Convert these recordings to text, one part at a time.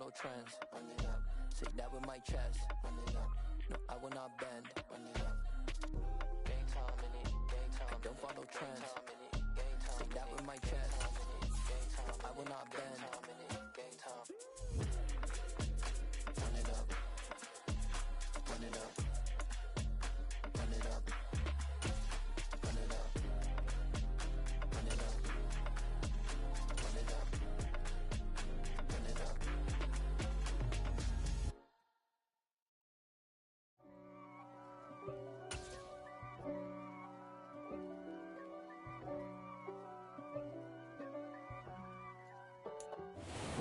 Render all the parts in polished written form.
follow trends. Run it up. Say that with my chest. Run it up. No, I will not bend. Run it up. Game time in it. Game time. I don't follow trends. Say that with my chest. No, I will not bend. Game time. Run it up. Run it up. Run it up. Run it up. Run it up. Run it up. Run it up.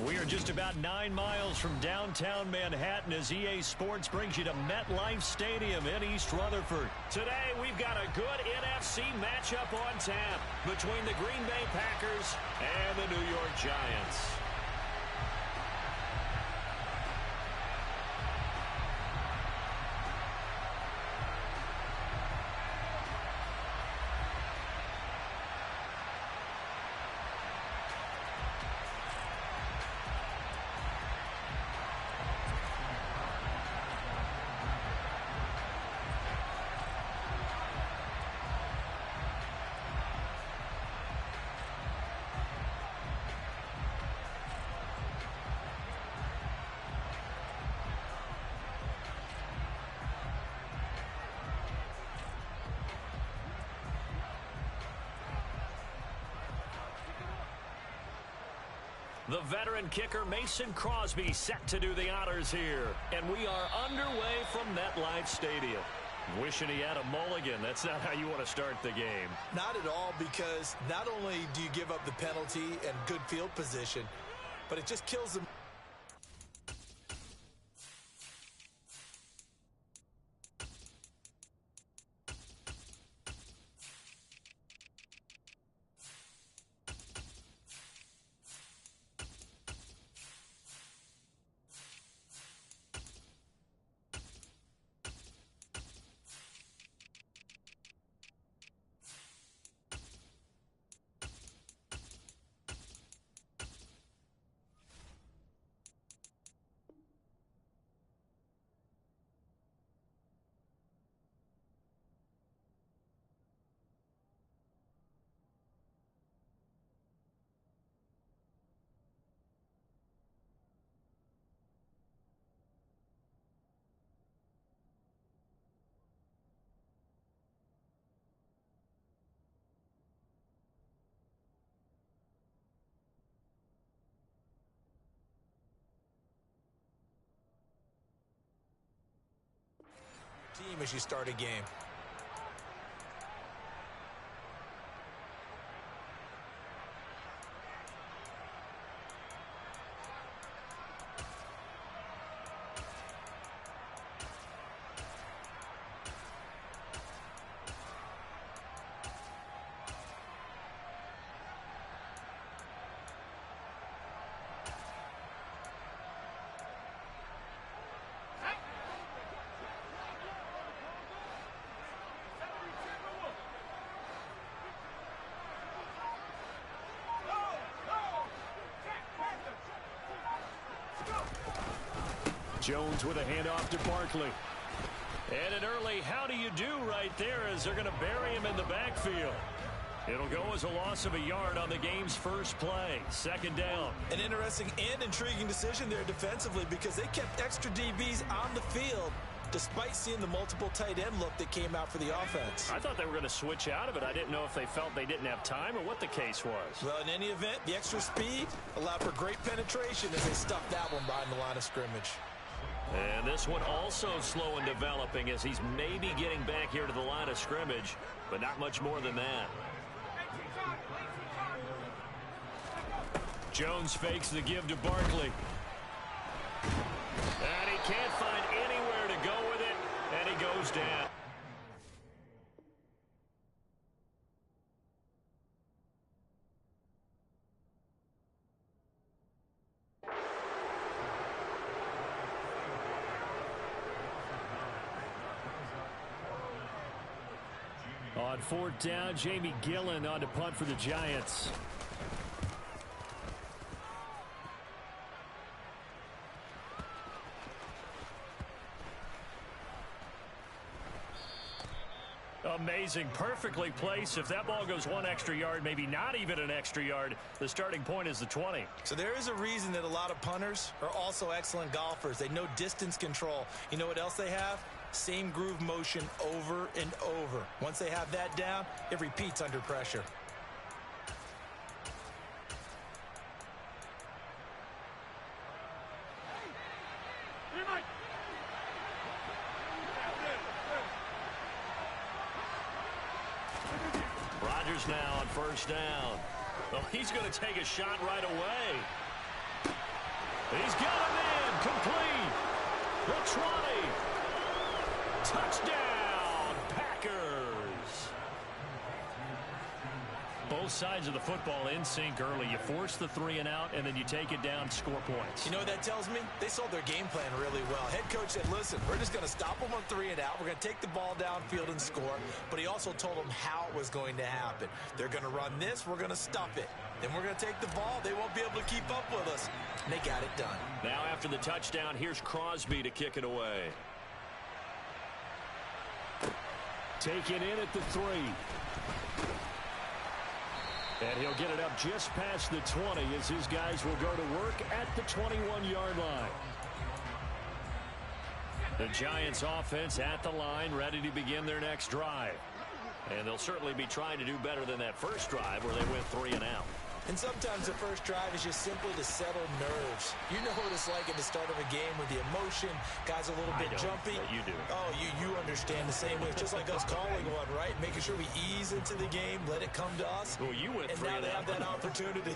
We are just about 9 miles from downtown Manhattan as EA Sports brings you to MetLife Stadium in East Rutherford. Today, we've got a good NFC matchup on tap between the Green Bay Packers and the New York Giants. The veteran kicker Mason Crosby set to do the honors here. And we are underway from MetLife Stadium. Wishing he had a mulligan. That's not how you want to start the game. Not at all, because not only do you give up the penalty and good field position, but it just kills them. Team as you start a game. Jones with a handoff to Barkley. And an early how do you do right there as they're going to bury him in the backfield. It'll go as a loss of a yard on the game's first play. Second down. An interesting and intriguing decision there defensively, because they kept extra DBs on the field despite seeing the multiple tight end look that came out for the offense. I thought they were going to switch out of it. I didn't know if they felt they didn't have time or what the case was. Well, in any event, the extra speed allowed for great penetration as they stuffed that one behind the line of scrimmage. And this one also slow in developing as he's maybe getting back here to the line of scrimmage, but not much more than that. Jones fakes the give to Barkley. And he can't find anywhere to go with it, and he goes down. On fourth down, Jamie Gillen on to punt for the Giants. Amazing. Perfectly placed. If that ball goes one extra yard, maybe not even an extra yard, the starting point is the 20. So there is a reason that a lot of punters are also excellent golfers. They know distance control. You know what else they have? Same groove motion over and over. Once they have that down, it repeats under pressure. Rodgers now on first down. Oh, he's going to take a shot right away. He's got him in. Complete. The 20. Touchdown, Packers. Both sides of the football in sync early. You force the 3 and out, and then you take it down, score points. You know what that tells me? They sold their game plan really well. Head coach said, listen, we're just going to stop them on 3 and out. We're going to take the ball downfield and score. But he also told them how it was going to happen. They're going to run this. We're going to stop it. Then we're going to take the ball. They won't be able to keep up with us. And they got it done. Now after the touchdown, here's Crosby to kick it away. Taken in at the 3. And he'll get it up just past the 20 as his guys will go to work at the 21-yard line. The Giants offense at the line, ready to begin their next drive. And they'll certainly be trying to do better than that first drive where they went 3 and out. And sometimes the first drive is just simply to settle nerves. You know what it's like at the start of a game with the emotion, guys a little bit jumpy. You do. Oh, you understand the same way. It's just like us calling one, right? Making sure we ease into the game, let it come to us. Well, you went 3 and out. And now they have that opportunity.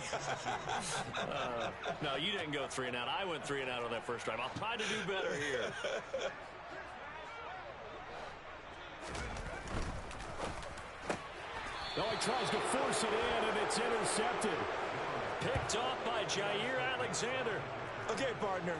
No, you didn't go 3 and out. I went 3 and out on that first drive. I'll try to do better here. Oh, he tries to force it in, and it's intercepted. Picked off by Jair Alexander. Okay, partner,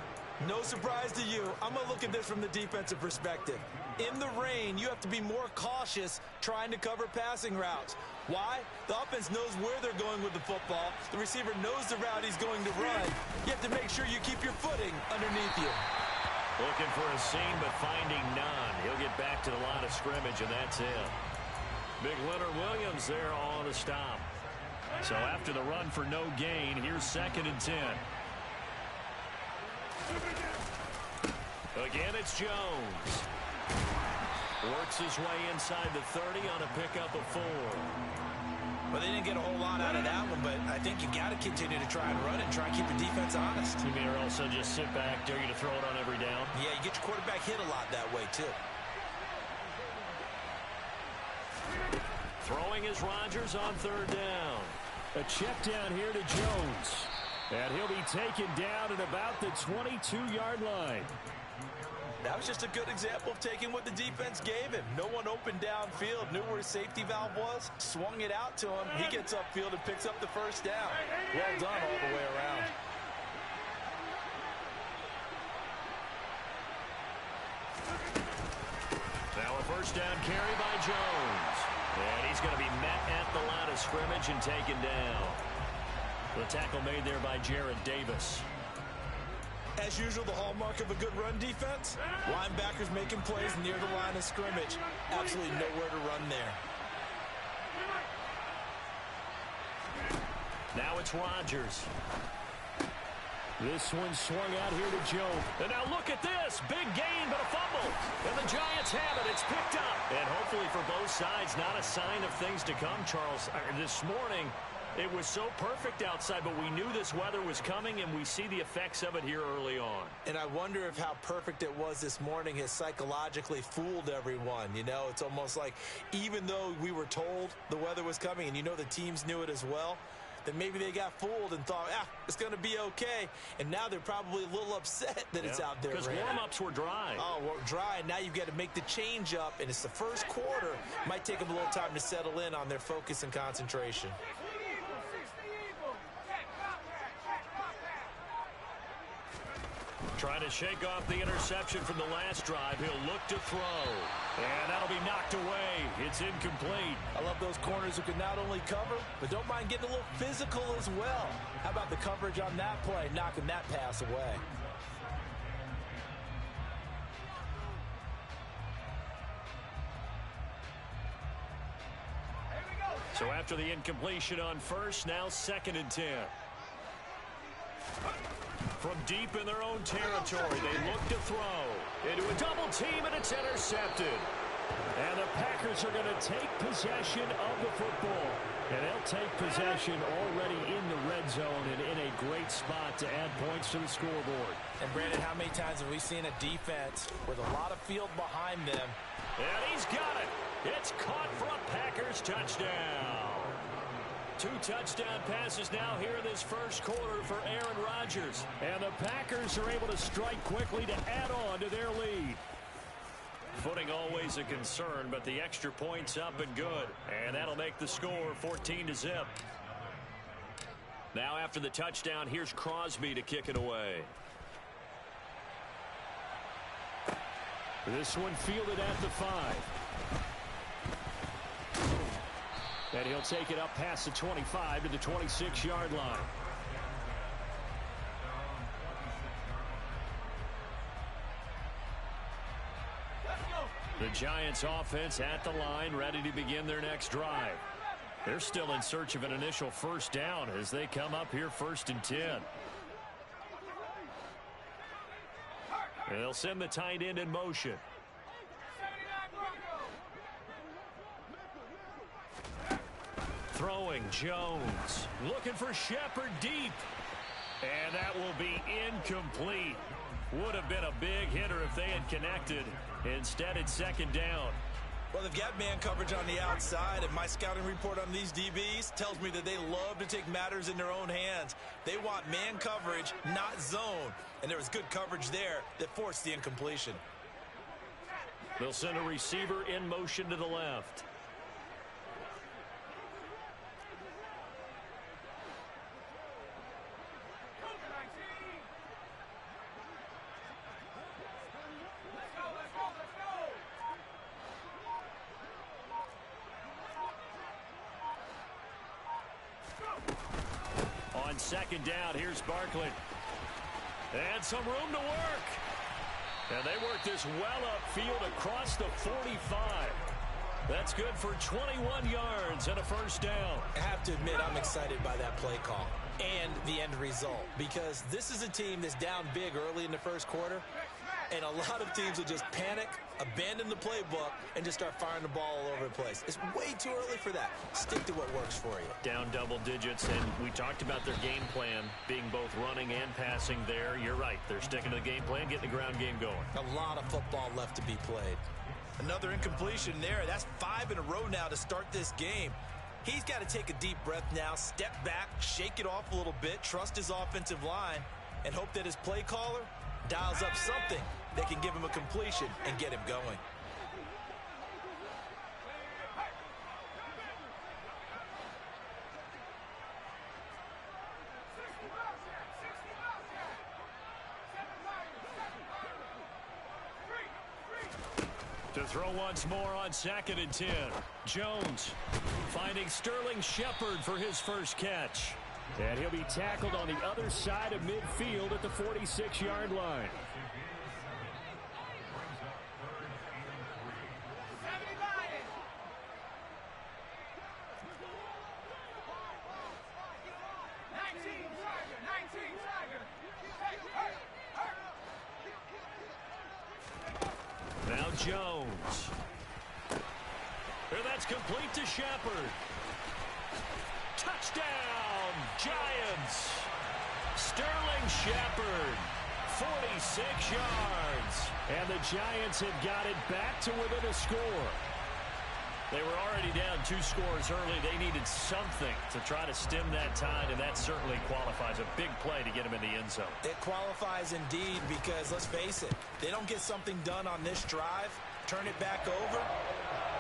no surprise to you. I'm going to look at this from the defensive perspective. In the rain, you have to be more cautious trying to cover passing routes. Why? The offense knows where they're going with the football. The receiver knows the route he's going to run. You have to make sure you keep your footing underneath you. Looking for a seam, but finding none. He'll get back to the line of scrimmage, and that's it. Big Leonard Williams there on the stop. So after the run for no gain, here's 2nd and 10. Again, it's Jones. Works his way inside the 30 on a pickup of 4. Well, they didn't get a whole lot out of that one, but I think you got to continue to try and run it and try and keep your defense honest. You mean, or also just sit back, dare you to throw it on every down? Yeah, you get your quarterback hit a lot that way, too. Throwing is Rodgers on 3rd down. A check down here to Jones. And he'll be taken down at about the 22-yard line. That was just a good example of taking what the defense gave him. No one opened downfield, knew where his safety valve was, swung it out to him. He gets upfield and picks up the first down. Well done all the way around. Now a first down carry by Jones. And he's going to be met at the line of scrimmage and taken down. The tackle made there by Jared Davis. As usual, the hallmark of a good run defense, linebackers making plays near the line of scrimmage. Absolutely nowhere to run there. Now it's Rodgers. This one swung out here to Jones. And now look at this. Big gain, but a fumble. And the Giants have it. It's picked up. And hopefully for both sides, not a sign of things to come, Charles. This morning, it was so perfect outside, but we knew this weather was coming, and we see the effects of it here early on. And I wonder if how perfect it was this morning has psychologically fooled everyone. You know, it's almost like even though we were told the weather was coming, and you know the teams knew it as well, then maybe they got fooled and thought, it's going to be okay. And now they're probably a little upset that it's out there. Because warm-ups were dry. Oh, well, dry. And now you've got to make the change up, and it's the first quarter. Might take them a little time to settle in on their focus and concentration. Trying to shake off the interception from the last drive. He'll look to throw. And that'll be knocked away. It's incomplete. I love those corners who can not only cover, but don't mind getting a little physical as well. How about the coverage on that play, knocking that pass away? So after the incompletion on first, now 2nd and 10. From deep in their own territory, they look to throw. Into a double team, and it's intercepted. And the Packers are going to take possession of the football. And they'll take possession already in the red zone and in a great spot to add points to the scoreboard. And Brandon, how many times have we seen a defense with a lot of field behind them? And he's got it. It's caught for a Packers touchdown. 2 touchdown passes now here in this first quarter for Aaron Rodgers. And the Packers are able to strike quickly to add on to their lead. Footing always a concern, but the extra point's up and good. And that'll make the score 14-0. Now after the touchdown, here's Crosby to kick it away. This one fielded at the 5. And he'll take it up past the 25 to the 26-yard line. The Giants offense at the line, ready to begin their next drive. They're still in search of an initial first down as they come up here 1st and 10. And they'll send the tight end in motion. Throwing Jones, looking for Shepard deep. And that will be incomplete. Would have been a big hitter if they had connected. Instead, it's 2nd down. Well, they've got man coverage on the outside, and my scouting report on these DBs tells me that they love to take matters in their own hands. They want man coverage, not zone. And there was good coverage there that forced the incompletion. They'll send a receiver in motion to the left. On 2nd down, here's Barkley. And some room to work. And they work this well upfield across the 45. That's good for 21 yards and a first down. I have to admit, I'm excited by that play call and the end result, because this is a team that's down big early in the first quarter, and a lot of teams will just panic, abandon the playbook, and just start firing the ball all over the place. It's way too early for that. Stick to what works for you. Down double digits, and we talked about their game plan being both running and passing there. You're right. They're sticking to the game plan, getting the ground game going. A lot of football left to be played. Another incompletion there. That's 5 in a row now to start this game. He's got to take a deep breath now, step back, shake it off a little bit, trust his offensive line, and hope that his play caller dials up something that can give him a completion and get him going. To throw once more on 2nd and 10. Jones finding Sterling Shepard for his first catch. And he'll be tackled on the other side of midfield at the 46-yard line. Now Jones. And that's complete to Shepard. Touchdown, Giants. Sterling Shepard, 46 yards. And the Giants have got it back to within a score. They were already down 2 scores early. They needed something to try to stem that tide, and that certainly qualifies. A big play to get them in the end zone. It qualifies indeed, because let's face it, they don't get something done on this drive, turn it back over,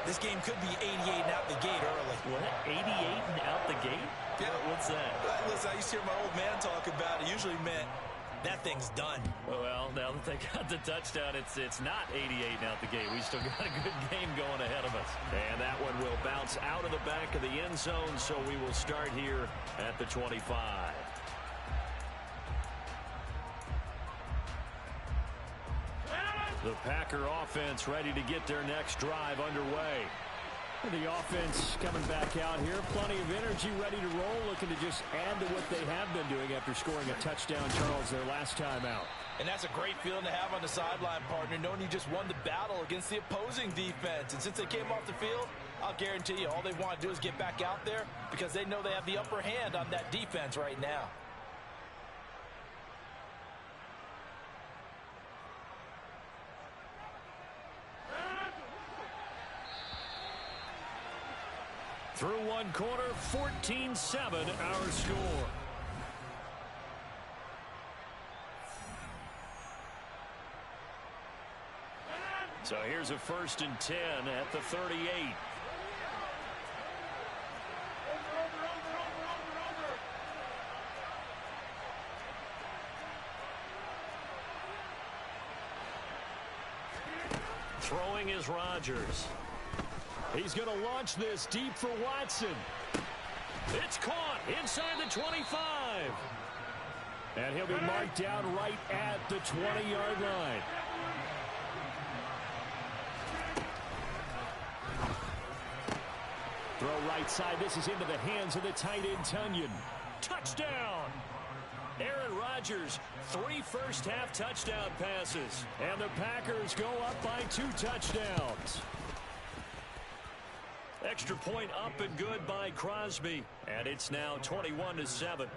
this game could be 88 and out the gate early. What? 88 and out the gate? Yeah. What's that? Listen, I used to hear my old man talk about it. Usually meant that thing's done. Well, now that they got the touchdown, it's not 88 and out the gate. We still got a good game going ahead of us. And that one will bounce out of the back of the end zone, so we will start here at the 25. The Packer offense ready to get their next drive underway. The offense coming back out here. Plenty of energy, ready to roll, looking to just add to what they have been doing after scoring a touchdown, Charles, their last time out. And that's a great feeling to have on the sideline, partner, knowing you just won the battle against the opposing defense. And since they came off the field, I'll guarantee you all they want to do is get back out there because they know they have the upper hand on that defense right now. Through one quarter, 14-7 our score. So here's a 1st and 10 at the 38. Throwing is Rodgers. He's going to launch this deep for Watson. It's caught inside the 25. And he'll be marked down right at the 20-yard line. Throw right side. This is into the hands of the tight end, Tunyon. Touchdown! Aaron Rodgers, 3 first-half touchdown passes. And the Packers go up by 2 touchdowns. Extra point up and good by Crosby. And it's now 21-7.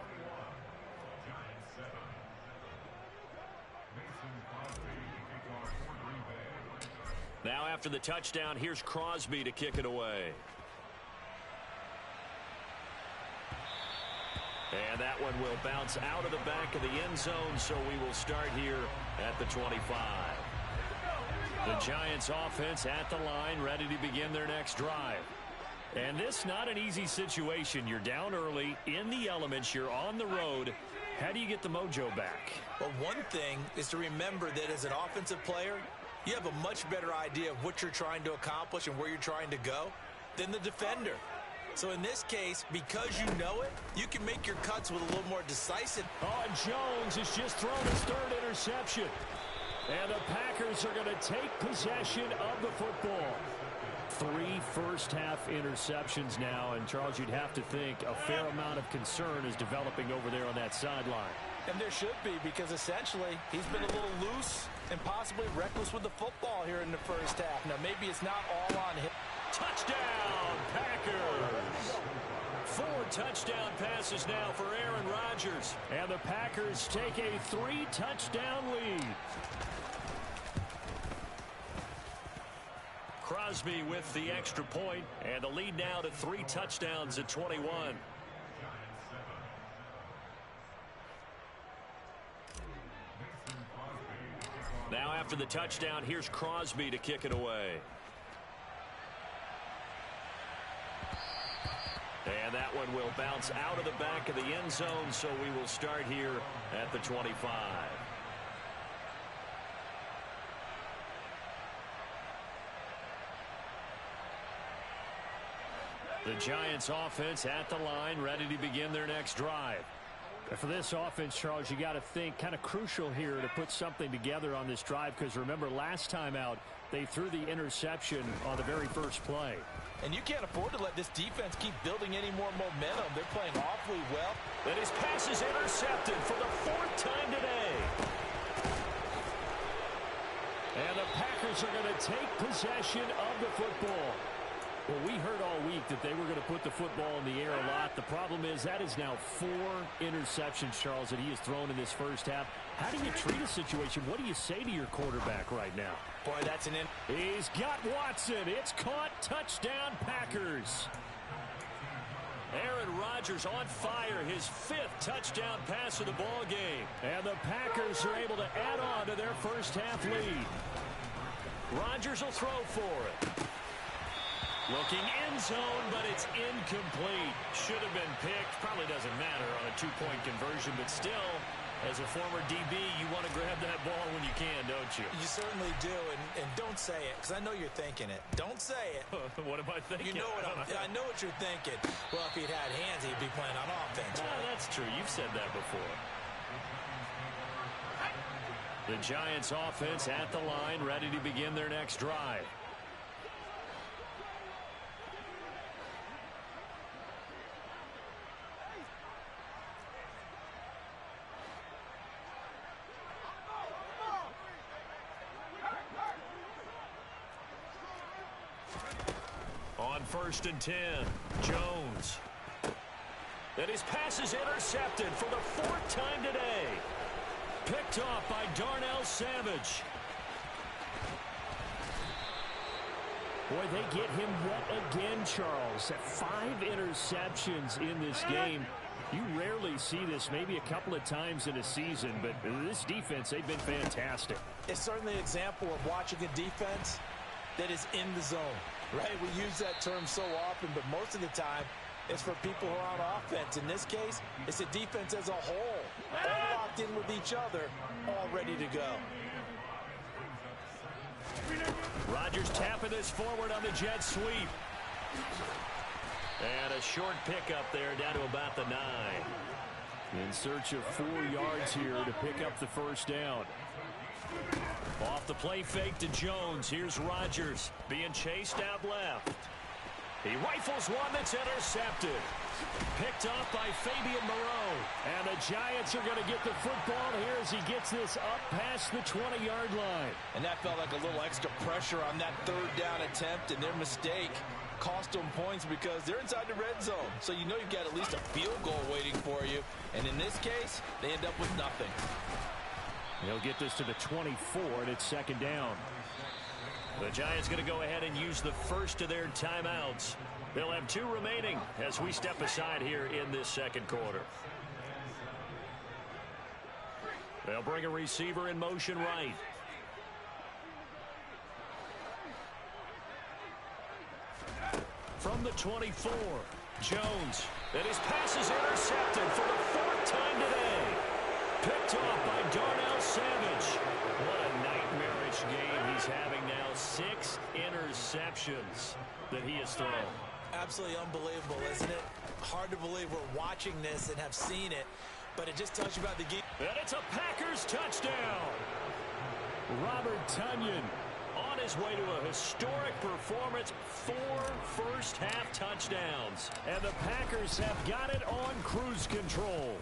Now after the touchdown, here's Crosby to kick it away. And that one will bounce out of the back of the end zone, so we will start here at the 25. The Giants offense at the line, ready to begin their next drive. And this not an easy situation. You're down early, in the elements, you're on the road. How do you get the mojo back? Well, one thing is to remember that as an offensive player, you have a much better idea of what you're trying to accomplish and where you're trying to go than the defender. So in this case, because you know it, you can make your cuts with a little more decisive. Oh, and Jones has just thrown his 3rd interception. And the Packers are going to take possession of the football. 3 first-half interceptions now, and Charles, you'd have to think a fair amount of concern is developing over there on that sideline. And there should be, because essentially he's been a little loose and possibly reckless with the football here in the first half. Now, maybe it's not all on him. Touchdown, Packers! 4 touchdown passes now for Aaron Rodgers. And the Packers take a 3-touchdown lead. Crosby with the extra point, and the lead now to 3 touchdowns at 21. Now after the touchdown, here's Crosby to kick it away. And that one will bounce out of the back of the end zone, so we will start here at the 25. The Giants offense at the line, ready to begin their next drive. For this offense, Charles, you got to think kind of crucial here to put something together on this drive, because remember last time out they threw the interception on the very first play. And you can't afford to let this defense keep building any more momentum. They're playing awfully well. And his pass is intercepted for the 4th time today. And the Packers are going to take possession of the football. Well, we heard all week that they were going to put the football in the air a lot. The problem is that is now 4 interceptions, Charles, that he has thrown in this first half. How do you treat a situation? What do you say to your quarterback right now? Boy, that's an He's got Watson. It's caught. Touchdown, Packers. Aaron Rodgers on fire. His 5th touchdown pass of the ball game. And the Packers are able to add on to their first half lead. Rodgers will throw for it. Looking end zone, but it's incomplete. Should have been picked. Probably doesn't matter on a 2-point conversion, but still, as a former DB, you want to grab that ball when you can, don't you? You certainly do, and don't say it, because I know you're thinking it. Don't say it. What am I thinking? You know what I know what you're thinking. Well, if he'd had hands, he'd be playing on offense. Oh, that's true. You've said that before. The Giants offense at the line, ready to begin their next drive. on 1st and 10. Jones. And his pass is intercepted for the 4th time today. Picked off by Darnell Savage. Boy, they get him wet again, Charles. 5 interceptions in this game. You rarely see this, maybe a couple of times in a season, but this defense, they've been fantastic. It's certainly an example of watching a defense that is in the zone, right? We use that term so often, but most of the time, it's for people who are on offense. In this case, it's a defense as a whole, all locked in with each other, all ready to go. Rodgers tapping this forward on the jet sweep. And a short pickup there down to about the 9. In search of 4 yards here to pick up the first down. Off the play fake to Jones. Here's Rodgers being chased out left. He rifles one that's intercepted. Picked off by Fabian Moreau. And the Giants are going to get the football here as he gets this up past the 20-yard line. And that felt like a little extra pressure on that 3rd down attempt, and their mistake cost them points because they're inside the red zone. So you know you've got at least a field goal waiting for you. And in this case, they end up with nothing. They'll get this to the 24, and it's 2nd down. The Giants going to go ahead and use the first of their timeouts. They'll have 2 remaining as we step aside here in this 2nd quarter. They'll bring a receiver in motion right. From the 24, Jones. And his pass is intercepted for the 4th time today. Picked off by Darnell Savage. What a nightmarish game he's having now. 6 interceptions that he has thrown. Absolutely unbelievable, isn't it? Hard to believe we're watching this and have seen it, but it just tells you about the game. And it's a Packers touchdown. Robert Tonyan on his way to a historic performance. 4 first-half touchdowns. And the Packers have got it on cruise control.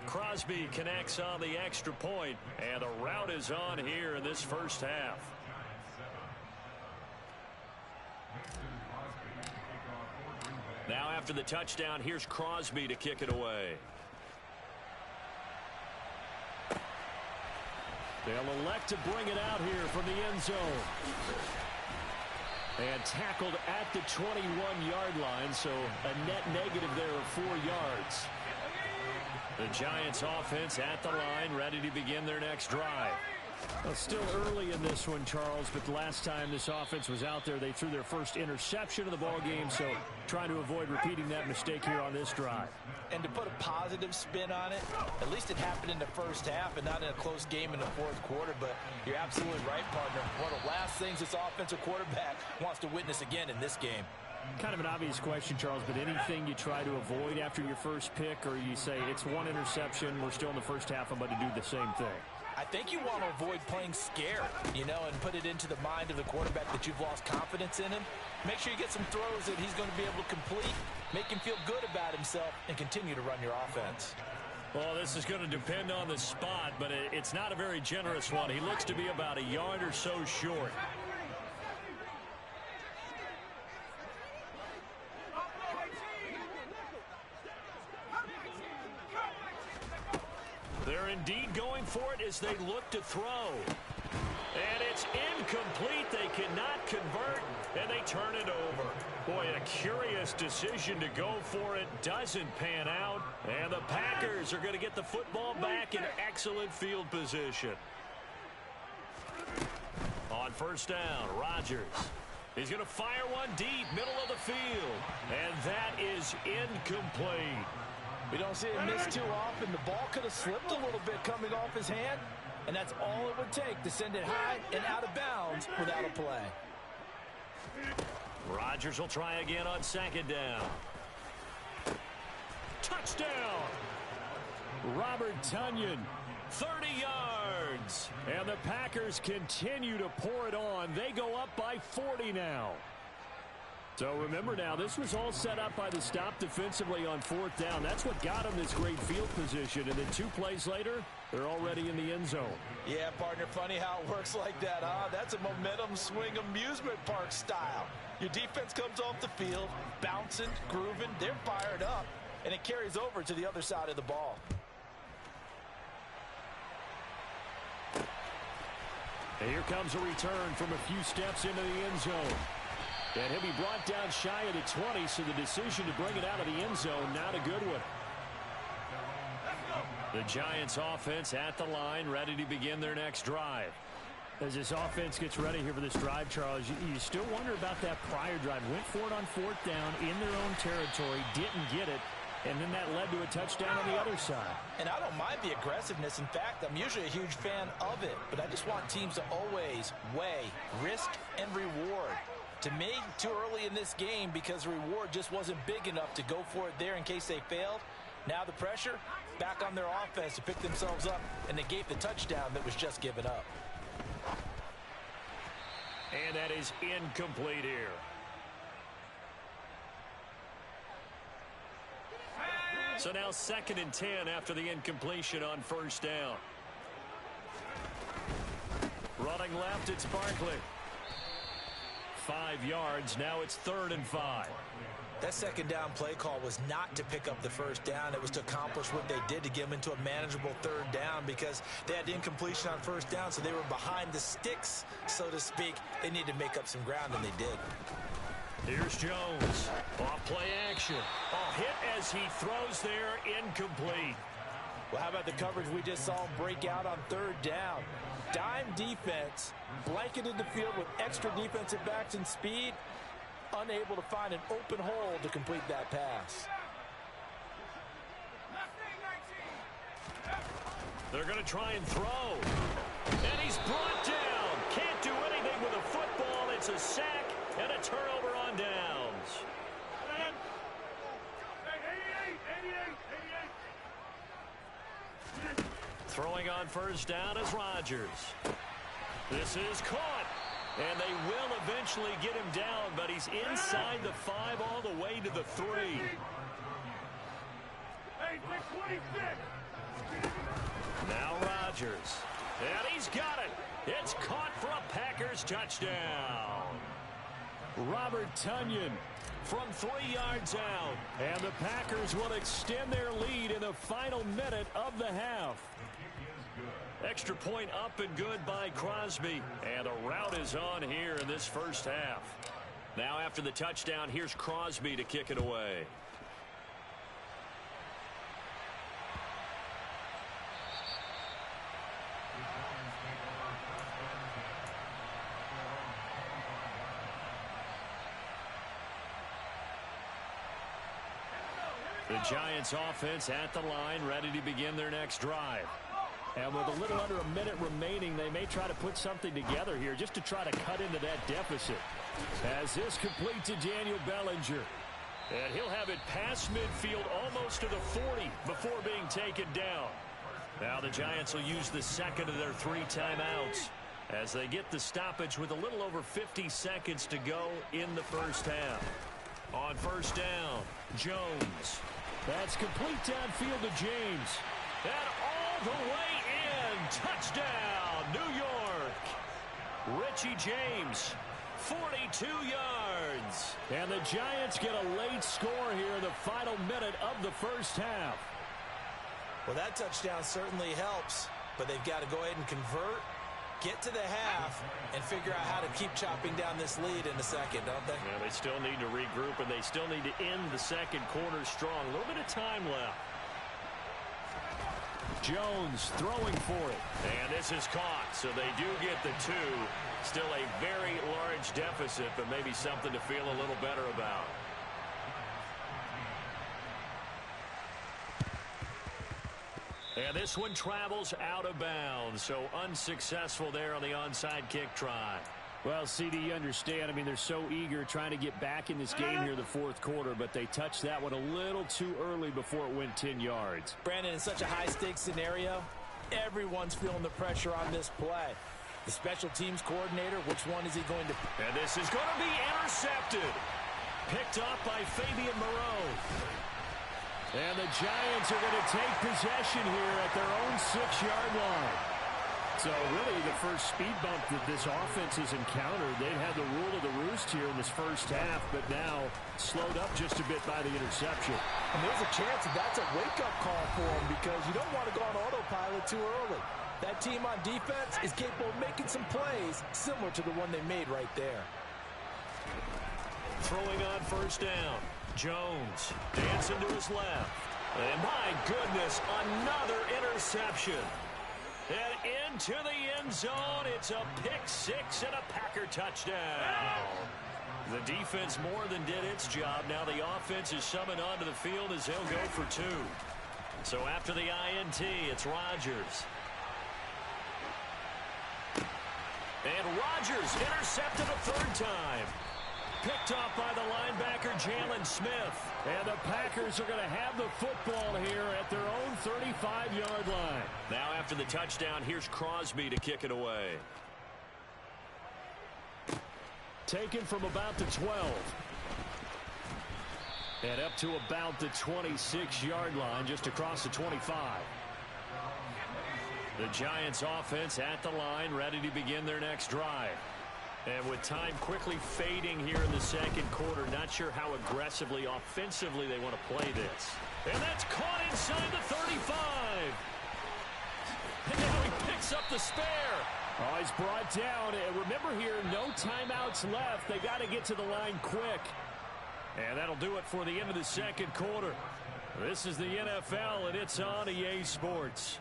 Crosby connects on the extra point, and the route is on here in this first half. Now after the touchdown, here's Crosby to kick it away. They'll elect to bring it out here from the end zone. And tackled at the 21-yard line, so a net negative there of 4 yards. The Giants offense at the line, ready to begin their next drive. Well, still early in this one, Charles, but the last time this offense was out there, they threw their first interception of the ball game, so trying to avoid repeating that mistake here on this drive. And to put a positive spin on it, at least it happened in the first half and not in a close game in the 4th quarter, but you're absolutely right, partner. One of the last things this offensive quarterback wants to witness again in this game. Kind of an obvious question, Charles, but anything you try to avoid after your first pick, or you say it's 1 interception, we're still in the first half, I'm going to do the same thing? I think you want to avoid playing scared, and put it into the mind of the quarterback that you've lost confidence in him. Make sure you get some throws that he's going to be able to complete, make him feel good about himself, and continue to run your offense. Well, this is going to depend on the spot, but it's not a very generous one. He looks to be about a yard or so short. They're indeed going for it as they look to throw. And it's incomplete. They cannot convert, and they turn it over. Boy, a curious decision to go for it. Doesn't pan out, and the Packers are going to get the football back in excellent field position. On first down, Rodgers. He's going to fire one deep, middle of the field, and that is incomplete. We don't see it miss too often. The ball could have slipped a little bit coming off his hand, and that's all it would take to send it high and out of bounds without a play. Rodgers will try again on 2nd down. Touchdown! Robert Tonyan. 30 yards. And the Packers continue to pour it on. They go up by 40 now. So remember now, this was all set up by the stop defensively on 4th down. That's what got them this great field position. And then 2 plays later, they're already in the end zone. Yeah, partner, funny how it works like that, huh? That's a momentum swing amusement park style. Your defense comes off the field, bouncing, grooving, they're fired up, and it carries over to the other side of the ball. And here comes a return from a few steps into the end zone. And he'll be brought down shy of the 20, so the decision to bring it out of the end zone, not a good one. The Giants offense at the line, ready to begin their next drive. As this offense gets ready here for this drive, Charles, you still wonder about that prior drive. Went for it on 4th down in their own territory, didn't get it, and then that led to a touchdown on the other side. And I don't mind the aggressiveness. In fact, I'm usually a huge fan of it, but I just want teams to always weigh risk and reward. To me, too early in this game because the reward just wasn't big enough to go for it there in case they failed. Now the pressure back on their offense to pick themselves up and negate the touchdown that was just given up. And that is incomplete here. So now 2nd and 10 after the incompletion on 1st down. Running left, it's Barkley. 5 yards. Now it's 3rd and 5. That 2nd down play call was not to pick up the 1st down. It was to accomplish what they did to get them into a manageable 3rd down because they had the incompletion on 1st down, so they were behind the sticks, so to speak. They needed to make up some ground, and they did. Here's Jones. Off play action. A hit as he throws there, incomplete. Well, how about the coverage we just saw him break out on 3rd down? Dime defense, blanketed the field with extra defensive backs and speed, unable to find an open hole to complete that pass. They're going to try and throw. And he's brought down. Can't do anything with a football. It's a sack and a turnover on downs. Throwing on 1st down is Rodgers. This is caught. And they will eventually get him down, but he's inside the 5 all the way to the 3. Now Rodgers. And he's got it. It's caught for a Packers touchdown. Robert Tonyan from 3 yards out. And the Packers will extend their lead in the final minute of the half. Extra point up and good by Crosby. And a rout is on here in this 1st half. Now after the touchdown, here's Crosby to kick it away. The Giants offense at the line, ready to begin their next drive. And with a little under a minute remaining, they may try to put something together here just to try to cut into that deficit. As this complete to Daniel Bellinger. And he'll have it past midfield almost to the 40 before being taken down. Now the Giants will use the 2nd of their 3 timeouts as they get the stoppage with a little over 50 seconds to go in the 1st half. On 1st down, Jones. That's complete downfield to James. And all the way in. Touchdown, New York. Richie James, 42 yards. And the Giants get a late score here in the final minute of the 1st half. Well, that touchdown certainly helps, but they've got to go ahead and convert, get to the half, and figure out how to keep chopping down this lead in the 2nd, don't they? Yeah, they still need to regroup, and they still need to end the 2nd quarter strong. A little bit of time left. Jones throwing for it. And this is caught, so they do get the 2. Still a very large deficit, but maybe something to feel a little better about. And this one travels out of bounds, so unsuccessful there on the onside kick try. Well, CD, you understand. I mean, they're so eager trying to get back in this game here in the 4th quarter, but they touched that one a little too early before it went 10 yards. Brandon, in such a high-stakes scenario, everyone's feeling the pressure on this play. The special teams coordinator, which one is he going to... And this is going to be intercepted. Picked off by Fabian Moreau. And the Giants are going to take possession here at their own 6-yard line. So really the first speed bump that this offense has encountered. They've had the rule of the roost here in this first half, but now slowed up just a bit by the interception. And there's a chance that that's a wake-up call for them because you don't want to go on autopilot too early. That team on defense is capable of making some plays similar to the one they made right there. Throwing on first down. Jones dancing to his left. And my goodness, another interception. And into the end zone, it's a pick six and a Packer touchdown. The defense more than did its job. Now the offense is summoned onto the field as they'll go for 2. So after the INT, it's Rodgers. And Rodgers intercepted a 3rd time. Picked off by the linebacker, Jalen Smith. And the Packers are going to have the football here at their own 35-yard line. Now after the touchdown, here's Crosby to kick it away. Taken from about the 12. And up to about the 26-yard line, just across the 25. The Giants offense at the line, ready to begin their next drive. And with time quickly fading here in the second quarter, not sure how aggressively, offensively they want to play this. And that's caught inside the 35. And now he picks up the spare. Oh, he's brought down. And remember here, no timeouts left. They got to get to the line quick. And that'll do it for the end of the second quarter. This is the NFL, and it's on EA Sports.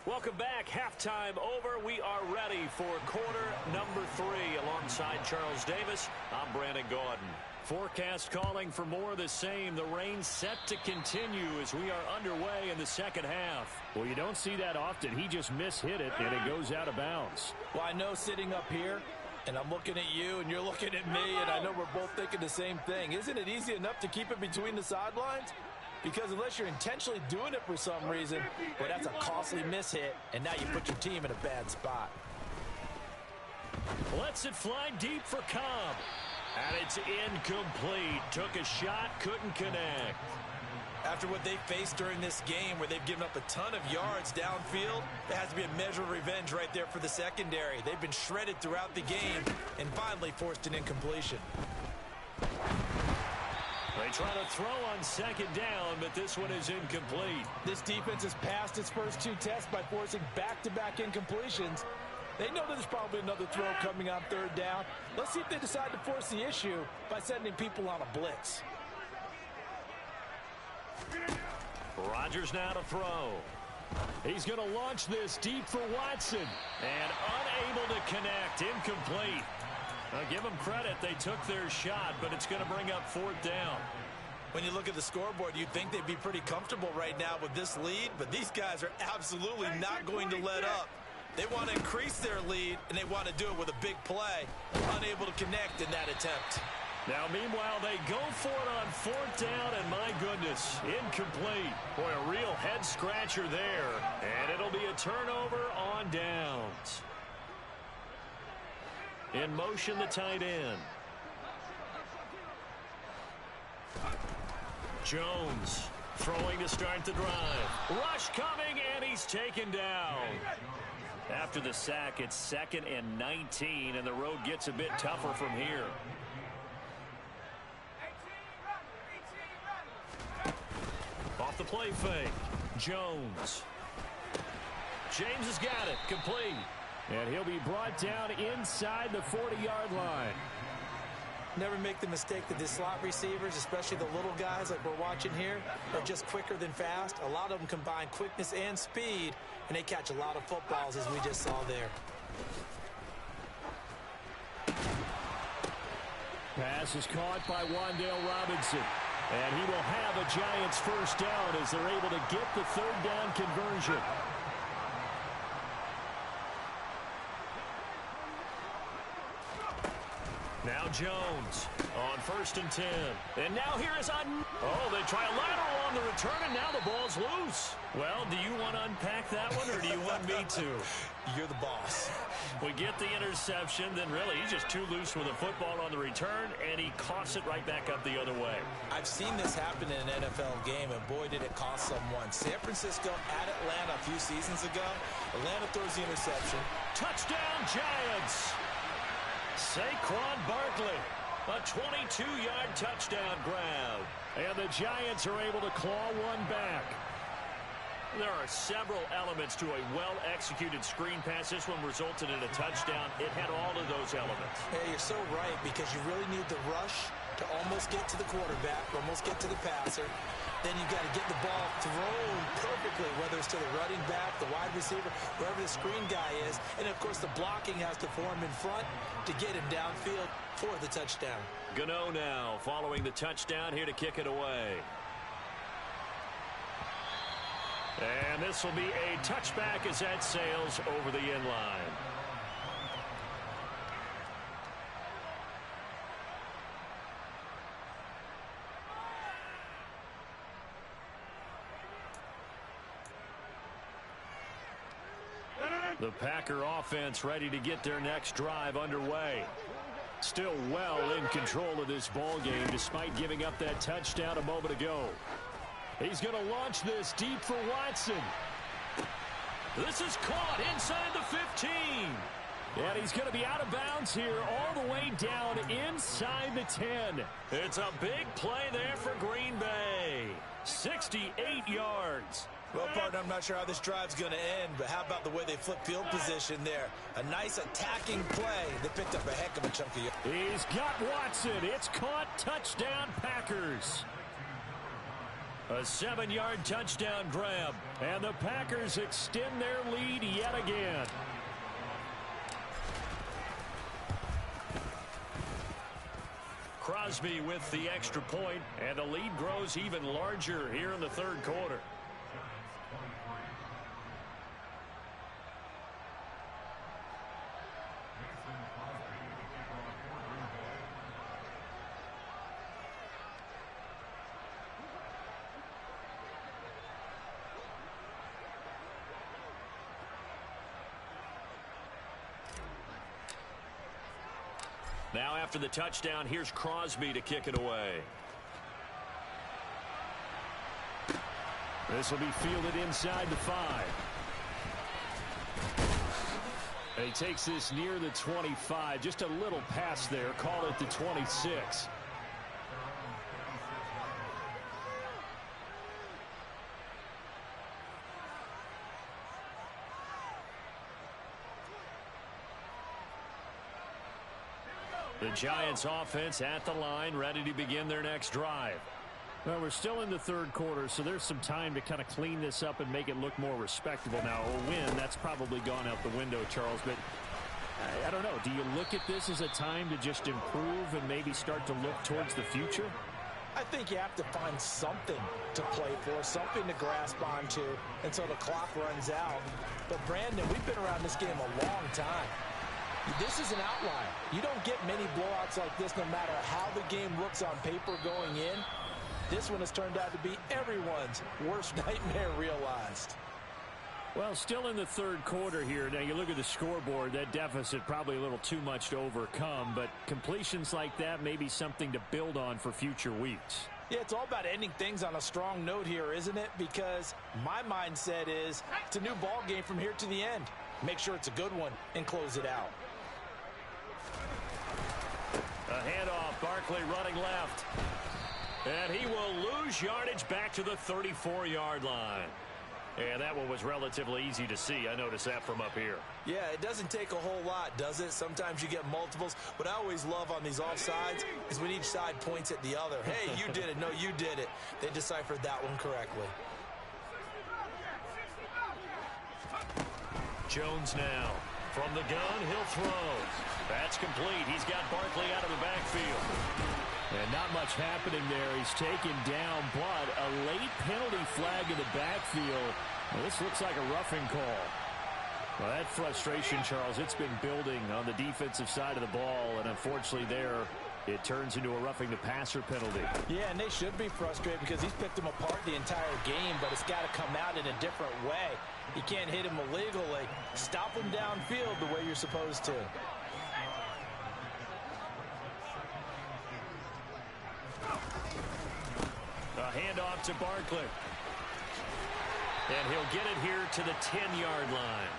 Welcome back. Halftime over. We are ready for quarter number 3. Alongside Charles Davis, I'm Brandon Gaudin. Forecast calling for more of the same. The rain set to continue as we are underway in the second half. Well, you don't see that often. He just mishit it, and it goes out of bounds. Well, I know sitting up here, and I'm looking at you, and you're looking at me, and I know we're both thinking the same thing. Isn't it easy enough to keep it between the sidelines? Because unless you're intentionally doing it for some reason, well, that's a costly mishit, and now you put your team in a bad spot. Lets it fly deep for Cobb. And it's incomplete. Took a shot, couldn't connect. After what they faced during this game where they've given up a ton of yards downfield, there has to be a measure of revenge right there for the secondary. They've been shredded throughout the game and finally forced an incompletion. They try to throw on second down, but this one is incomplete. This defense has passed its first 2 tests by forcing back-to-back incompletions. They know there's probably another throw coming on 3rd down. Let's see if they decide to force the issue by sending people on a blitz. Rodgers now to throw. He's going to launch this deep for Watson. And unable to connect. Incomplete. Now give them credit. They took their shot, but it's going to bring up 4th down. When you look at the scoreboard, you'd think they'd be pretty comfortable right now with this lead, but these guys are absolutely not going to let up. They want to increase their lead, and they want to do it with a big play. Unable to connect in that attempt. Now, meanwhile, they go for it on 4th down, and my goodness, incomplete. Boy, a real head-scratcher there. And it'll be a turnover on downs. In motion, the tight end. Jones throwing to start the drive. Rush coming, and he's taken down. After the sack, it's 2nd and 19, and the road gets a bit tougher from here. Off the play fake. Jones. James has got it. Complete. And he'll be brought down inside the 40-yard line. Never make the mistake that the slot receivers, especially the little guys like we're watching here, are just quicker than fast. A lot of them combine quickness and speed, and they catch a lot of footballs, as we just saw there. Pass is caught by Wan'Dale Robinson. And he will have a Giants first down as they're able to get the 3rd down conversion. Now Jones on 1st first and 10. And now here is on. Oh, they try a lateral on the return, and now the ball's loose. Well, do you want to unpack that one, or do you want me to? You're the boss. We get the interception, then really he's just too loose with a football on the return, and he coughs it right back up the other way. I've seen this happen in an NFL game, and boy, did it cost someone. San Francisco at Atlanta a few seasons ago. Atlanta throws the interception. Touchdown, Giants! Saquon Barkley, a 22-yard touchdown grab. And the Giants are able to claw one back. There are several elements to a well-executed screen pass. This one resulted in a touchdown. It had all of those elements. Hey, you're so right, because you really need the rush to almost get to the quarterback, almost get to the passer. Then you got to get the ball thrown perfectly, whether it's to the running back, the wide receiver, wherever the screen guy is. And, of course, the blocking has to form in front to get him downfield for the touchdown. Gano now following the touchdown here to kick it away. And this will be a touchback as that sails over the end line. The Packer offense ready to get their next drive underway. Still well in control of this ball game despite giving up that touchdown a moment ago. He's going to launch this deep for Watson. This is caught inside the 15. And he's going to be out of bounds here all the way down inside the 10. It's a big play there for Green Bay. 68 yards. Well, partner, I'm not sure how this drive's going to end, but how about the way they flip field position there? A nice attacking play. They picked up a heck of a chunk of yards. He's got Watson. It's caught. Touchdown, Packers. A 7-yard touchdown grab, and the Packers extend their lead yet again. Crosby with the extra point, and the lead grows even larger here in the third quarter. Now after the touchdown, here's Crosby to kick it away. This will be fielded inside the 5. He takes this near the 25. Just a little pass there. Call it the 26. The Giants offense at the line, ready to begin their next drive. Well, we're still in the third quarter, so there's some time to kind of clean this up and make it look more respectable. Now, a win, that's probably gone out the window, Charles, but I don't know. Do you look at this as a time to just improve and maybe start to look towards the future? I think you have to find something to play for, something to grasp onto until the clock runs out. But, Brandon, we've been around this game a long time. This is an outlier. You don't get many blowouts like this no matter how the game looks on paper going in. This one has turned out to be everyone's worst nightmare realized. Well, still in the third quarter here. Now, you look at the scoreboard, that deficit probably a little too much to overcome, but completions like that may be something to build on for future weeks. Yeah, it's all about ending things on a strong note here, isn't it? Because my mindset is it's a new ball game from here to the end. Make sure it's a good one and close it out. A handoff, Barkley running left. And he will lose yardage back to the 34-yard line. And that one was relatively easy to see. I noticed that from up here. Yeah, it doesn't take a whole lot, does it? Sometimes you get multiples. What I always love on these offsides is when each side points at the other. Hey, you did it. No, you did it. They deciphered that one correctly. Jones now. From the gun, he'll throw. That's complete. He's got Barkley out of the backfield. And not much happening there. He's taken down, but a late penalty flag in the backfield. Well, this looks like a roughing call. Well, that frustration, Charles, it's been building on the defensive side of the ball, and unfortunately there, It turns into a roughing the passer penalty. Yeah, and they should be frustrated because he's picked them apart the entire game, but it's got to come out in a different way. You can't hit him illegally. Stop him downfield the way you're supposed to. A handoff to Barkley. And he'll get it here to the 10-yard line.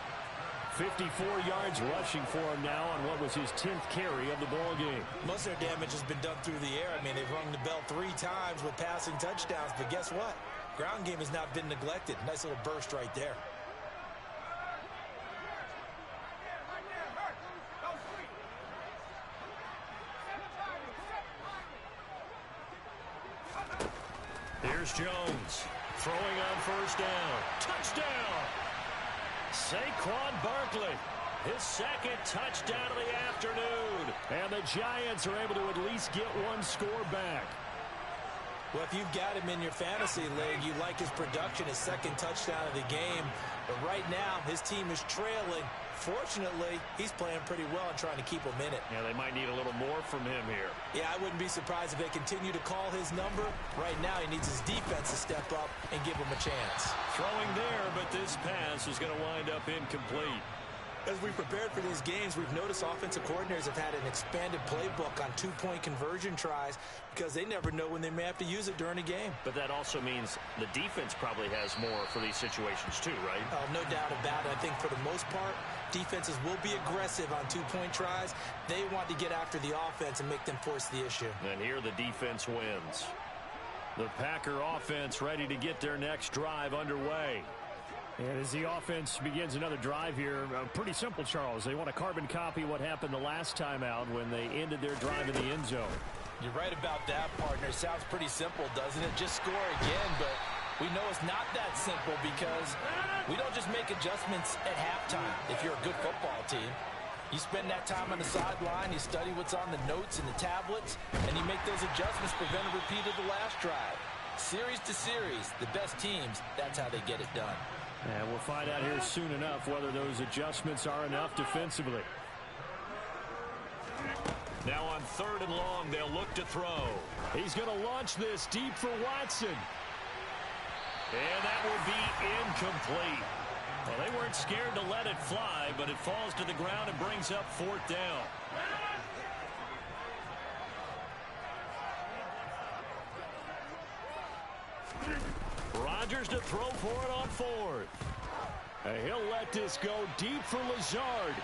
54 yards rushing for him now on what was his 10th carry of the ball game. Most of their damage has been done through the air. I mean, they've rung the bell 3 times with passing touchdowns, but guess what? Ground game has not been neglected. Nice little burst right there. Here's Jones throwing on first down. Touchdown! Saquon Barkley, his second touchdown of the afternoon. And the Giants are able to at least get one score back. Well, if you've got him in your fantasy league, you like his production, his second touchdown of the game. But right now, his team is trailing. Fortunately, he's playing pretty well and trying to keep them in it. Yeah, they might need a little more from him here. Yeah, I wouldn't be surprised if they continue to call his number. Right now, he needs his defense to step up and give him a chance. Throwing there, but this pass is going to wind up incomplete. As we prepared for these games, we've noticed offensive coordinators have had an expanded playbook on two-point conversion tries because they never know when they may have to use it during a game. But that also means the defense probably has more for these situations too, right? No doubt about it. I think for the most part, defenses will be aggressive on two-point tries. They want to get after the offense and make them force the issue. And here the defense wins. The Packer offense ready to get their next drive underway. And as the offense begins another drive here, pretty simple, Charles. They want to carbon copy what happened the last time out when they ended their drive in the end zone. You're right about that, partner. Sounds pretty simple, doesn't it? Just score again, but we know it's not that simple because we don't just make adjustments at halftime if you're a good football team. You spend that time on the sideline, you study what's on the notes and the tablets, and you make those adjustments, prevent a repeat of the last drive. Series to series, the best teams, that's how they get it done. And we'll find out here soon enough whether those adjustments are enough defensively. Now on 3rd and long, they'll look to throw. He's going to launch this deep for Watson. And that will be incomplete. Well, they weren't scared to let it fly, but it falls to the ground and brings up 4th down. Rodgers to throw for it on 4th. And he'll let this go deep for Lazard.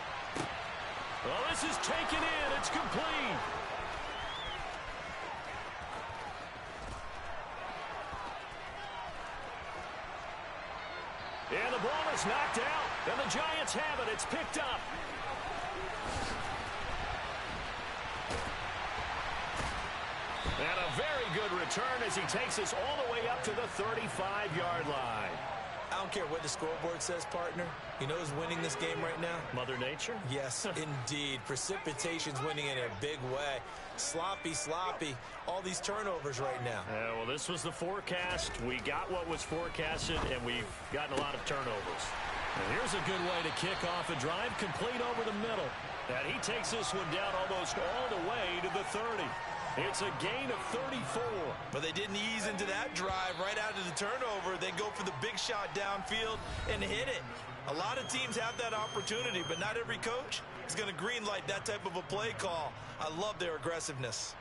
Well, this is taken in. It's complete. And the ball is knocked out. And the Giants have it. It's picked up. And a very good return as he takes us all the way up to the 35-yard line. I don't care what the scoreboard says, partner. You know who's winning this game right now? Mother Nature? Yes, indeed. Precipitation's winning in a big way. Sloppy, sloppy. All these turnovers right now. Well, this was the forecast. We got what was forecasted, and we've gotten a lot of turnovers. And here's a good way to kick off a drive, complete over the middle. And he takes this one down almost all the way to the 30. It's a gain of 34. But they didn't ease into that drive right out of the turnover. They go for the big shot downfield and hit it. A lot of teams have that opportunity, but not every coach is going to green light that type of a play call. I love their aggressiveness.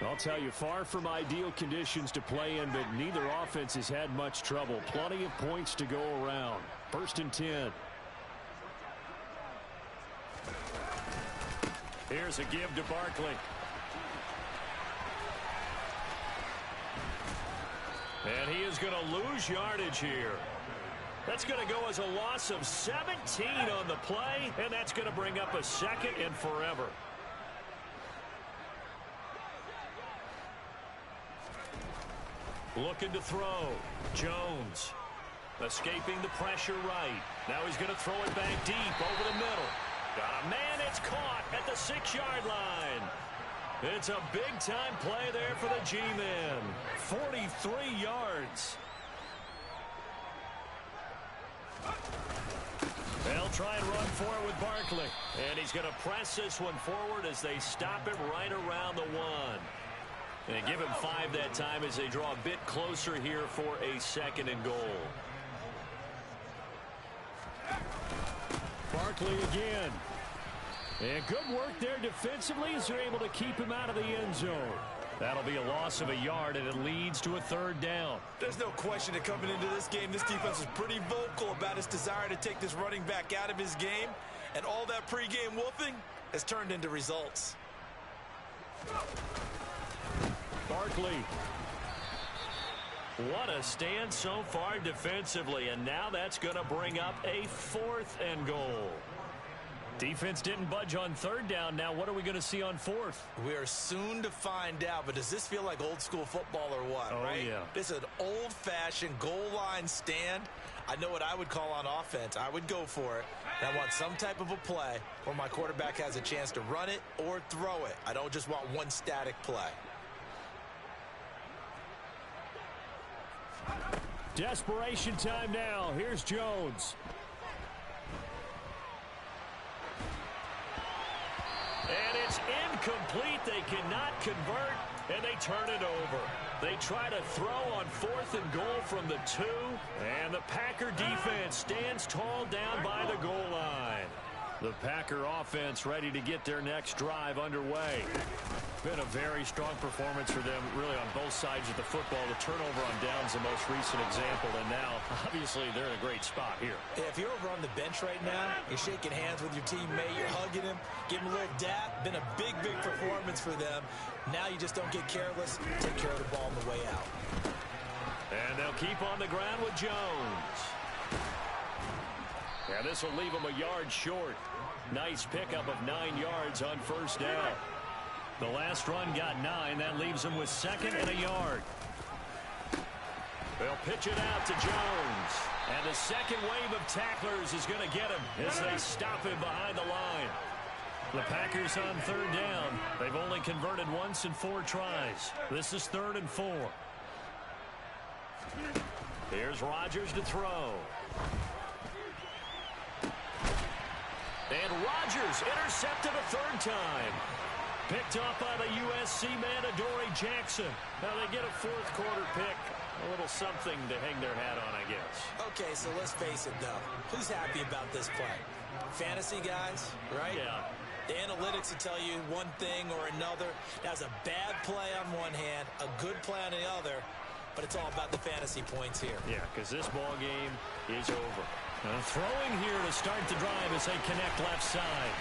I'll tell you, far from ideal conditions to play in, but neither offense has had much trouble. Plenty of points to go around. 1st and 10. Here's a give to Barkley. And he is going to lose yardage here. That's going to go as a loss of 17 on the play, and that's going to bring up a 2nd and forever. Looking to throw. Jones escaping the pressure right. Now he's going to throw it back deep over the middle. Got a man. It's caught at the 6-yard line. It's a big-time play there for the G-men. 43 yards. try and run for it with Barkley. And he's going to press this one forward as they stop it right around the 1. And give him 5 that time as they draw a bit closer here for a 2nd and goal. Barkley again. And good work there defensively as they're able to keep him out of the end zone. That'll be a loss of a yard, and it leads to a 3rd down. There's no question that coming into this game, this defense is pretty vocal about its desire to take this running back out of his game. And all that pregame wolfing has turned into results. Barkley. What a stand so far defensively, and now that's going to bring up a 4th and goal. Defense didn't budge on 3rd down. Now what are we going to see on 4th? We are soon to find out, but does this feel like old school football or what, right? Yeah. This is an old-fashioned goal line stand. I know what I would call on offense. I would go for it. And I want some type of a play where my quarterback has a chance to run it or throw it. I don't just want one static play. Desperation time now. Here's Jones. And it's incomplete. They cannot convert, and they turn it over. They try to throw on 4th and goal from the 2, and the Packer defense stands tall down by the goal line. The Packer offense ready to get their next drive underway. Been a very strong performance for them, really, on both sides of the football. The turnover on downs the most recent example, and now, obviously, they're in a great spot here. Yeah, if you're over on the bench right now, you're shaking hands with your teammate, you're hugging him, giving him a little dap. Been a big, big performance for them. Now you just don't get careless. Take care of the ball on the way out. And they'll keep on the ground with Jones. Yeah, this will leave them a yard short. Nice pickup of 9 yards on 1st down. The last run got 9. That leaves them with 2nd and a yard. They'll pitch it out to Jones. And the second wave of tacklers is going to get him as they stop him behind the line. The Packers on 3rd down. They've only converted once in 4 tries. This is 3rd and 4. Here's Rodgers to throw. And Rodgers intercepted a 3rd time. Picked up by the USC man, Adoree Jackson. Now they get a 4th quarter pick. A little something to hang their hat on, I guess. Okay, so let's face it, though. Who's happy about this play? Fantasy guys, right? Yeah. The analytics will tell you one thing or another. That was a bad play on one hand, a good play on the other, but it's all about the fantasy points here. Yeah, because this ball game is over. Throwing here to start the drive as they connect left side.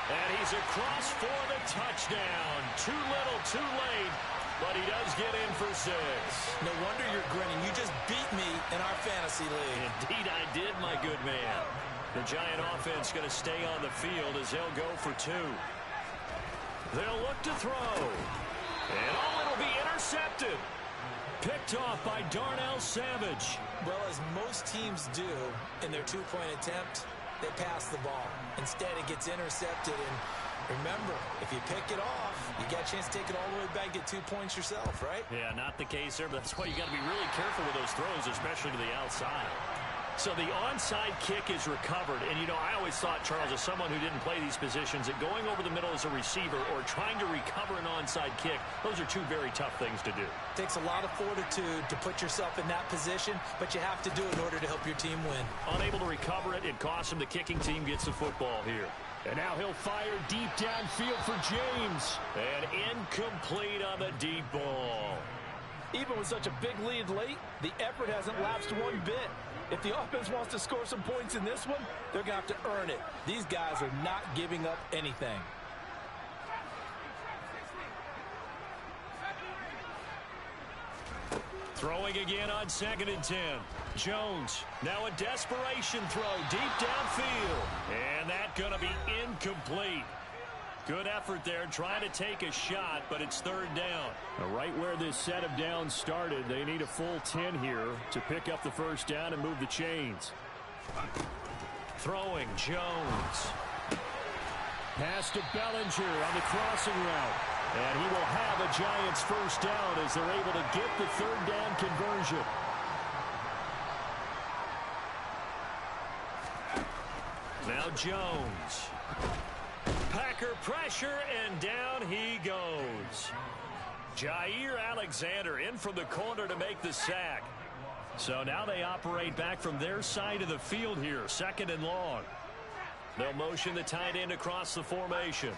And he's across for the touchdown. Too little, too late, but he does get in for 6. No wonder you're grinning. You just beat me in our fantasy league. Indeed I did, my good man. The Giant offense going to stay on the field as they'll go for 2. They'll look to throw. And it'll be intercepted. Picked off by Darnell Savage. Well, as most teams do in their 2-point attempt, they pass the ball. Instead, it gets intercepted. And remember, if you pick it off, you got a chance to take it all the way back, get 2 points yourself, right? Yeah, not the case there, but that's why you got to be really careful with those throws, especially to the outside. So the onside kick is recovered. And, you know, I always thought, Charles, as someone who didn't play these positions, that going over the middle as a receiver or trying to recover an onside kick, those are 2 very tough things to do. It takes a lot of fortitude to put yourself in that position, but you have to do it in order to help your team win. Unable to recover it, it costs him. The kicking team gets the football here. And now he'll fire deep downfield for James. And incomplete on the deep ball. Even with such a big lead late, the effort hasn't lapsed one bit. If the offense wants to score some points in this one, they're going to have to earn it. These guys are not giving up anything. Throwing again on 2nd and 10. Jones, now a desperation throw deep downfield. And that's going to be incomplete. Good effort there, trying to take a shot, but it's 3rd down. Now, right where this set of downs started, they need a full 10 here to pick up the 1st down and move the chains. Throwing, Jones. Pass to Bellinger on the crossing route. And he will have a Giants 1st down as they're able to get the 3rd down conversion. Now Jones. Packer pressure, and down he goes. Jair Alexander in from the corner to make the sack. So now they operate back from their side of the field here, 2nd and long. They'll motion the tight end across the formation.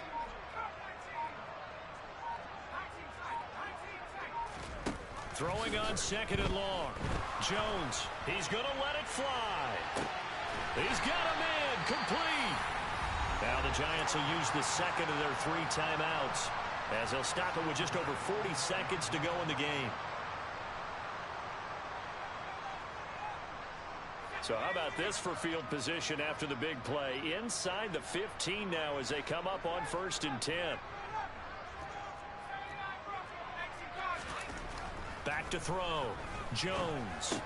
Throwing on 2nd and long. Jones, he's going to let it fly. He's got him in, complete. Now the Giants will use the second of their 3 timeouts as they'll stop it with just over 40 seconds to go in the game. So how about this for field position after the big play? Inside the 15 now as they come up on 1st and 10. Back to throw. Jones.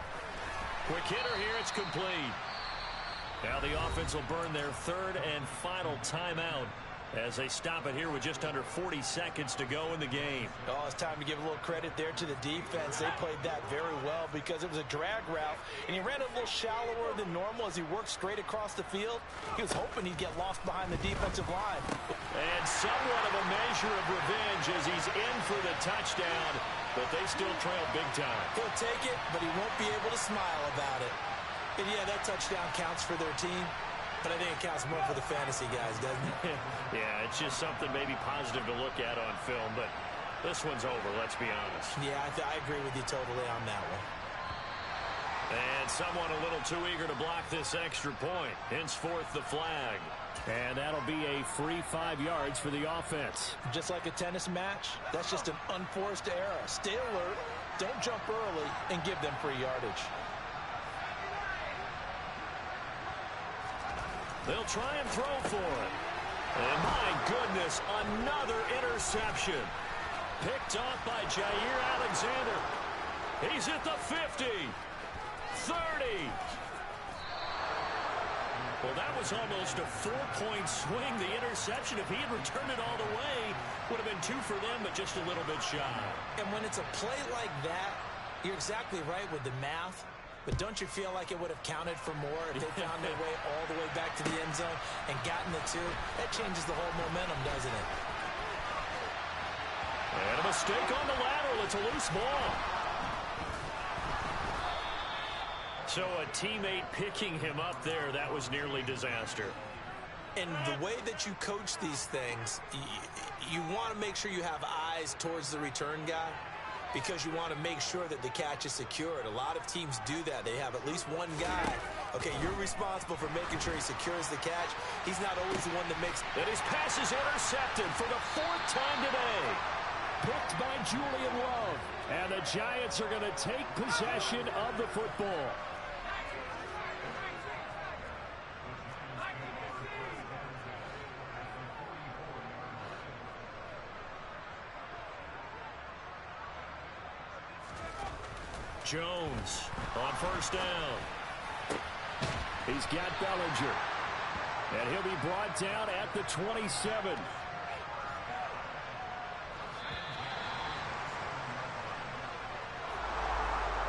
Quick hitter here. It's complete. Now the offense will burn their 3rd and final timeout as they stop it here with just under 40 seconds to go in the game. Oh, it's time to give a little credit there to the defense. They played that very well because it was a drag route, and he ran a little shallower than normal as he worked straight across the field. He was hoping he'd get lost behind the defensive line. And somewhat of a measure of revenge as he's in for the touchdown, but they still trail big time. He'll take it, but he won't be able to smile about it. And yeah, that touchdown counts for their team, but I think it counts more for the fantasy guys, doesn't it? Yeah, it's just something maybe positive to look at on film, but this one's over, let's be honest. Yeah, I agree with you totally on that one. And someone a little too eager to block this extra point. Henceforth, the flag. And that'll be a free 5 yards for the offense. Just like a tennis match, that's just an unforced error. Stay alert, don't jump early, and give them free yardage. They'll try and throw for it. And my goodness, another interception. Picked off by Jair Alexander. He's at the 50. 30. Well, that was almost a 4-point swing. The interception, if he had returned it all the way, would have been 2 for them, but just a little bit shy. And when it's a play like that, you're exactly right with the math. But don't you feel like it would have counted for more if they found their way all the way back to the end zone and gotten the 2? That changes the whole momentum, doesn't it? And a mistake on the lateral. It's a loose ball. So a teammate picking him up there, that was nearly disaster. And the way that you coach these things, you want to make sure you have eyes towards the return guy, because you want to make sure that the catch is secured. A lot of teams do that. They have at least one guy. Okay, you're responsible for making sure he secures the catch. He's not always the one that makes. And his pass is intercepted for the 4th time today. Picked by Julian Love. And the Giants are going to take possession of the football. Jones on 1st down. He's got Bellinger. And he'll be brought down at the 27.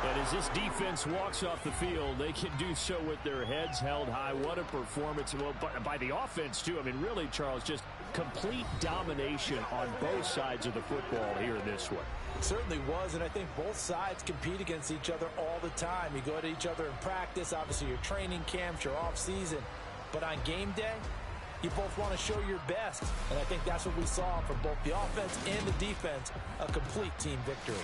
And as this defense walks off the field, they can do so with their heads held high. What a performance. Well, by the offense, too. I mean, really, Charles, just complete domination on both sides of the football here in this one. It certainly was, and I think both sides compete against each other all the time. You go to each other in practice, obviously your training camps, your off-season. But on game day, you both want to show your best. And I think that's what we saw from both the offense and the defense, a complete team victory.